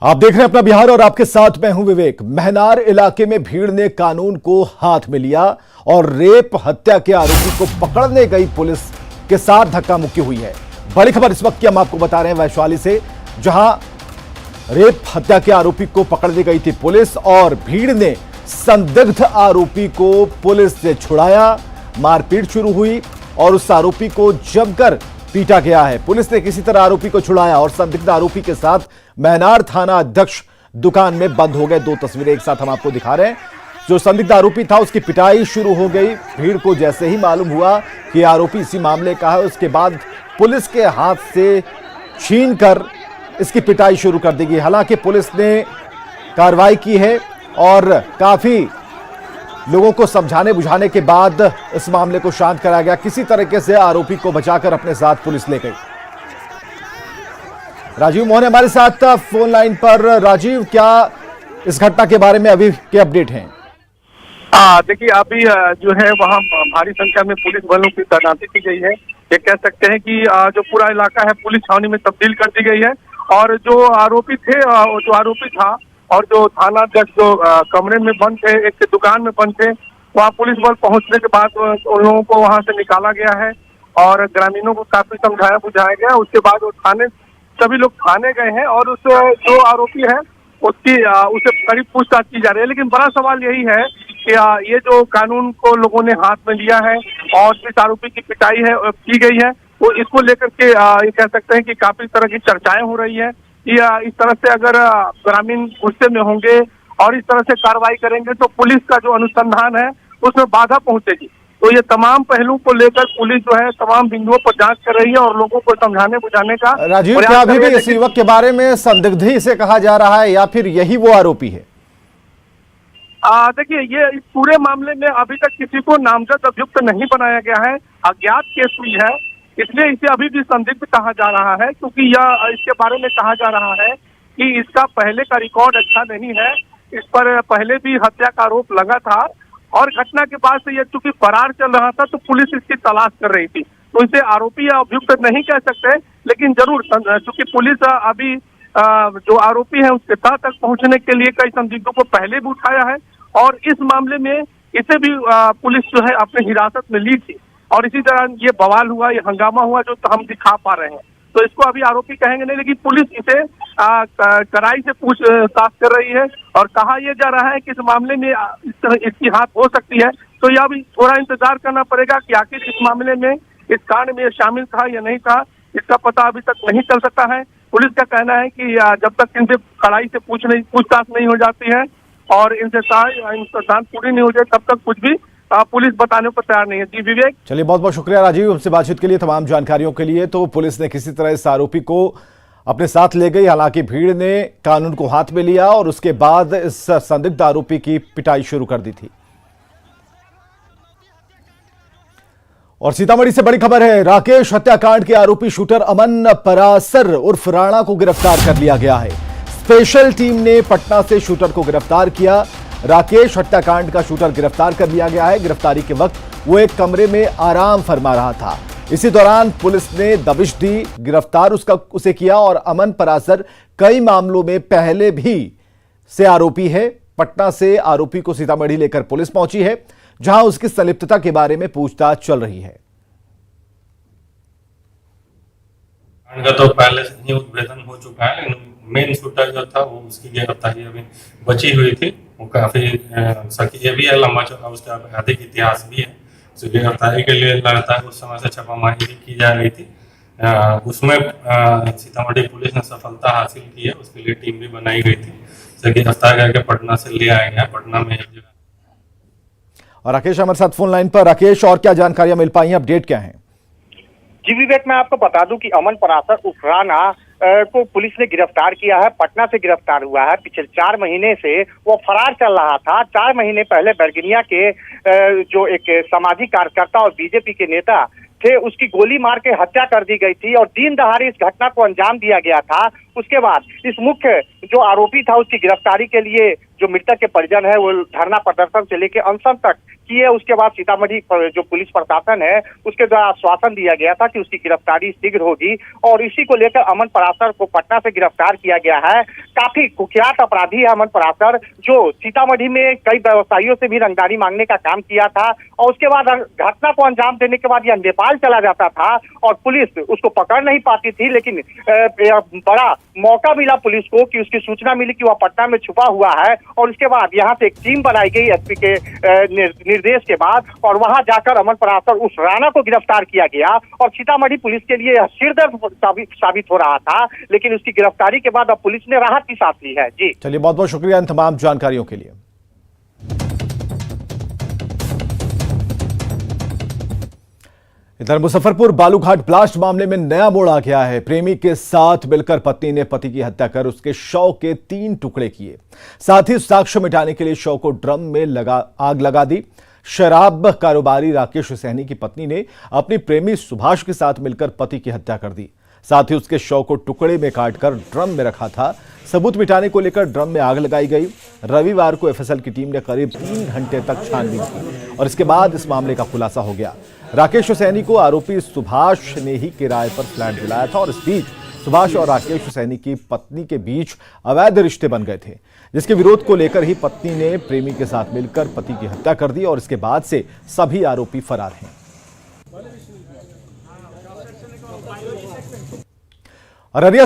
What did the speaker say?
आप देख रहे हैं अपना बिहार और आपके साथ मैं हूं विवेक। महनार इलाके में भीड़ ने कानून को हाथ में लिया और रेप हत्या के आरोपी को पकड़ने गई पुलिस के साथ धक्का मुक्की हुई है। बड़ी खबर इस वक्त की हम आपको बता रहे हैं वैशाली से, जहां रेप हत्या के आरोपी को पकड़ने गई थी पुलिस और भीड़ ने संदिग्ध आरोपी को पुलिस से छुड़ाया। मारपीट शुरू हुई और उस आरोपी को जमकर पीटा गया है। पुलिस ने किसी तरह आरोपी को छुड़ाया और संदिग्ध आरोपी के साथ महनार थाना अध्यक्ष दुकान में बंद हो गए। दो तस्वीरें एक साथ हम आपको दिखा रहे हैं। जो संदिग्ध आरोपी था उसकी पिटाई शुरू हो गई। भीड़ को जैसे ही मालूम हुआ कि आरोपी इसी मामले का है, उसके बाद पुलिस के हाथ से छीनकर इसकी पिटाई शुरू कर दी गई। हालांकि पुलिस ने कार्रवाई की है और काफी लोगों को समझाने बुझाने के बाद इस मामले को शांत कराया गया। किसी तरीके से आरोपी को बचाकर अपने साथ पुलिस ले गई। राजीव मोहन हमारे साथ फोन लाइन पर। राजीव, क्या इस घटना के बारे में अभी के अपडेट हैं? देखिए, अभी जो है वहाँ भारी संख्या में पुलिस बलों की तैनाती की गई है। ये कह सकते हैं कि जो पूरा इलाका है पुलिस छावनी में तब्दील कर दी गई है। और जो आरोपी था और जो थाना अध्यक्ष जो कमरे में बंद थे, एक दुकान में बंद थे, वहाँ पुलिस बल पहुंचने के बाद उन लोगों को वहां से निकाला गया है और ग्रामीणों को काफी समझाया बुझाया गया। उसके बाद वो सभी लोग थाने गए हैं और उस जो आरोपी है उसे करीब पूछताछ की जा रही है। लेकिन बड़ा सवाल यही है कि ये जो कानून को लोगों ने हाथ में लिया है और जिस आरोपी की पिटाई है की गई है, वो इसको लेकर के ये कह सकते हैं कि काफी तरह की चर्चाएं हो रही है। इस तरह से अगर ग्रामीण गुस्से में होंगे और इस तरह से कार्रवाई करेंगे तो पुलिस का जो अनुसंधान है उसमें बाधा पहुंचेगी। तो ये तमाम पहलू को लेकर पुलिस जो है तमाम बिंदुओं पर जांच कर रही है और लोगों को समझाने बुझाने का। राजीव, क्या अभी भी इस युवक के बारे में संदिग्ध ही इसे कहा जा रहा है या फिर यही वो आरोपी है? देखिए, ये इस पूरे मामले में अभी तक किसी को नामजद अभियुक्त नहीं बनाया गया है। अज्ञात केस हुई है, इसलिए इसे अभी भी संदिग्ध कहा जा रहा है, क्योंकि यह इसके बारे में कहा जा रहा है कि इसका पहले का रिकॉर्ड अच्छा नहीं है। इस पर पहले भी हत्या का आरोप लगा था और घटना के बाद से यह चूंकि फरार चल रहा था तो पुलिस इसकी तलाश कर रही थी। तो इसे आरोपी या अभियुक्त नहीं कह सकते, लेकिन जरूर चूंकि पुलिस अभी जो आरोपी है उसके तह तक पहुंचने के लिए कई संदिग्धों को पहले भी उठाया है और इस मामले में इसे भी पुलिस जो है अपने हिरासत में ली थी और इसी तरह ये बवाल हुआ, ये हंगामा हुआ जो हम दिखा पा रहे हैं। तो इसको अभी आरोपी कहेंगे नहीं, लेकिन पुलिस इसे कड़ाई से पूछताछ कर रही है और कहा यह जा रहा है कि इस मामले में इसकी हाथ हो सकती है। तो यह भी थोड़ा इंतजार करना पड़ेगा कि आखिर इस मामले में इस कांड में शामिल था या नहीं था, इसका पता अभी तक नहीं चल सकता है। पुलिस का कहना है कि जब तक इनसे कड़ाई से पूछताछ नहीं हो जाती है और इनसे जांच पूरी नहीं हो जाए तब तक कुछ भी पुलिस बताने को तैयार नहीं है। जी विवेक। चलिए, बहुत बहुत शुक्रिया राजीव हमसे बातचीत के लिए, तमाम जानकारियों के लिए। तो पुलिस ने किसी तरह इस आरोपी को अपने साथ ले गई। हालांकि भीड़ ने कानून को हाथ में लिया और उसके बाद इस संदिग्ध आरोपी की पिटाई शुरू कर दी थी। और सीतामढ़ी से बड़ी खबर है, राकेश हत्याकांड के आरोपी शूटर अमन परासर उर्फ राणा को गिरफ्तार कर लिया गया है। स्पेशल टीम ने पटना से शूटर को गिरफ्तार किया। राकेश हत्याकांड का शूटर गिरफ्तार कर लिया गया है। गिरफ्तारी के वक्त वो एक कमरे में आराम फरमा रहा था। इसी दौरान पुलिस ने दबिश दी, गिरफ्तार उसे किया। और अमन परासर कई मामलों में पहले भी से आरोपी है। पटना से आरोपी को सीतामढ़ी लेकर पुलिस पहुंची है, जहां उसकी संलिप्तता के बारे में पूछताछ चल रही है। तो पहले से ही उद्भेदन हो चुका है, लेकिन मेन शूटर जो था वो उसकी गिरफ्तारी अभी बची हुई थी। वो काफी सक्रिय भी है, लंबा चौड़ा उसका अधिक इतिहास भी है। उसकी गिरफ्तारी के लिए लगातार उस समय से छापामारी की जा रही थी। उसमें सीतामढ़ी पुलिस ने सफलता हासिल की है। उसके लिए टीम भी बनाई गई थी। उसे गिरफ्तार करके पटना से ले आए हैं। पटना में एक जगह। और राकेश हमारे साथ फोन लाइन पर। राकेश, और क्या जानकारियां मिल पाई हैं, अपडेट क्या है? जी विवेक, मैं आपको बता दूं कि अमन परासर उर्फ राणा को पुलिस ने गिरफ्तार किया है। पटना से गिरफ्तार हुआ है। पिछले 4 महीने से वो फरार चल रहा था। 4 महीने पहले बरगनिया के जो एक सामाजिक कार्यकर्ता और बीजेपी के नेता थे, उसकी गोली मार के हत्या कर दी गई थी और दिन दहाड़े इस घटना को अंजाम दिया गया था। उसके बाद इस मुख्य जो आरोपी था उसकी गिरफ्तारी के लिए जो मृतक के परिजन है वो धरना प्रदर्शन से लेकर अनशन तक किए। उसके बाद सीतामढ़ी जो पुलिस प्रशासन है उसके द्वारा आश्वासन दिया गया था कि उसकी गिरफ्तारी शीघ्र होगी और इसी को लेकर अमन पराशर को पटना से गिरफ्तार किया गया है। काफी कुख्यात अपराधी है अमन पराशर, जो सीतामढ़ी में कई व्यवसायियों से भी रंगदारी मांगने का काम किया था और उसके बाद घटना को अंजाम देने के बाद यह नेपाल चला जाता था और पुलिस उसको पकड़ नहीं पाती थी। लेकिन बड़ा मौका मिला पुलिस को कि उसकी सूचना मिली कि वह पटना में छुपा हुआ है और उसके बाद यहाँ से एक टीम बनाई गई एसपी के निर्देश के बाद और वहां जाकर अमन पराशर उस राणा को गिरफ्तार किया गया और सीतामढ़ी पुलिस के लिए सिरदर्द साबित हो रहा था। लेकिन उसकी गिरफ्तारी के बाद अब पुलिस ने राहत की सांस ली है। जी चलिए, बहुत बहुत शुक्रिया इन तमाम जानकारियों के लिए। इधर मुजफ्फरपुर बालूघाट ब्लास्ट मामले में नया मोड़ आ गया है। प्रेमी के साथ मिलकर पत्नी ने पति की हत्या कर उसके शव के 3 टुकड़े किए, साथ ही साक्ष्य मिटाने के लिए शव को ड्रम में आग लगा दी। शराब कारोबारी राकेश सैनी की पत्नी ने अपनी प्रेमी सुभाष के साथ मिलकर पति की हत्या कर दी, साथ ही उसके शव को टुकड़े में काटकर ड्रम में रखा था। सबूत मिटाने को लेकर ड्रम में आग लगाई गई। रविवार को एफएसएल की टीम ने करीब 3 घंटे तक छानबीन की और इसके बाद इस मामले का खुलासा हो गया। राकेश सैनी को आरोपी सुभाष ने ही किराए पर फ्लैट दिलाया था और इस बीच सुभाष और राकेश सैनी की पत्नी के बीच अवैध रिश्ते बन गए थे, जिसके विरोध को लेकर ही पत्नी ने प्रेमी के साथ मिलकर पति की हत्या कर दी और इसके बाद से सभी आरोपी फरार हैं। अररिया से